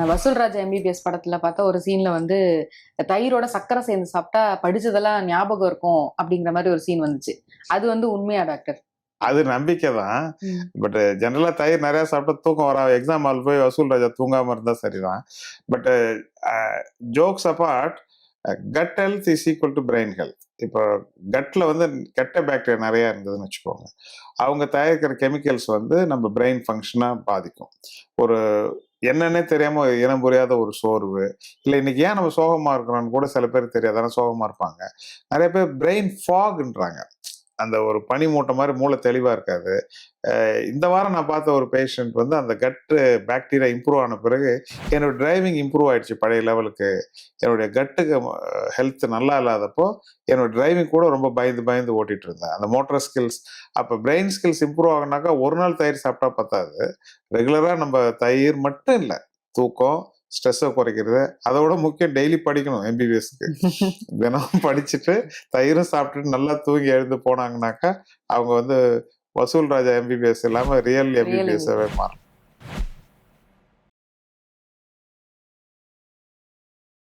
வசூல் ராஜா எம்பிபிஎஸ் படத்துல பார்த்தா ஒரு சீன்ல வந்து தயிரோட சர்க்கரை சேர்ந்து சாப்பிட்டா படிச்சதெல்லாம் ஞாபகம் இருக்கும் அப்படிங்கிற மாதிரி ஒரு சீன் வந்துச்சு. அது வந்து உண்மையா டாக்டர்? அது நம்பிக்கை தான். பட் ஜெனரலா தயிர் நிறைய சாப்பிட்டா தூக்கம் வராது. எக்ஸாம் ஹால் போய் வசூல் ராஜா தூங்காம இருந்தா சரிதான். But jokes abort, cut health is equal to brain health. இப்போ கட்ல வந்து கெட்ட பாக்டீரியா நிறைய இருந்ததுன்னு வச்சுக்கோங்க, அவங்க தயாரிக்கிற கெமிக்கல்ஸ் வந்து நம்ம பிரெயின் ஃபங்க்ஷனை பாதிக்கும். ஒரு என்னன்னே தெரியாம இனம் புரியாத ஒரு சோர்வு, இல்லை இன்னைக்கு ஏன் நம்ம சோகமா இருக்கிறோம்னு கூட சில பேர் தெரியாதான சோகமா இருப்பாங்க. நிறைய பேர் பிரெயின் ஃபாக்ன்றாங்க, அந்த ஒரு பனி மூட்டை மாதிரி மூளை தெளிவா இருக்காது. இந்த வாரம் நான் பார்த்த ஒரு பேஷண்ட் வந்து அந்த கட்டு பாக்டீரியா இம்ப்ரூவ் ஆன பிறகு என்னோட டிரைவிங் இம்ப்ரூவ் ஆயிடுச்சு பழைய லெவலுக்கு. என்னுடைய கட்டுக்கு ஹெல்த் நல்லா இல்லாதப்போ என்னோட டிரைவிங் கூட ரொம்ப பயந்து பயந்து ஓட்டிட்டு இருந்தேன். அந்த மோட்டார் ஸ்கில்ஸ், அப்போ பிரெயின் ஸ்கில்ஸ் இம்ப்ரூவ் ஆகினாக்கா ஒரு நாள் தயிர் சாப்பிட்டா பத்தாது. ரெகுலராக நம்ம தயிர் மட்டும் இல்லை, தூக்கம், ஸ்ட்ரெஸ்ஸை குறைக்கிறது, அதோட முக்கியம் டெய்லி படிக்கணும். எம்பிபிஎஸ்க்கு தினம் படிச்சுட்டு தயிரும் சாப்பிட்டுட்டு நல்லா தூங்கி எழுந்து போனாங்கனாக்கா அவங்க வந்து வசூல் ராஜா எம்பிபிஎஸ் இல்லாமல் ரியல் எம்பிபிஎஸ்ஸாவே மாறும்.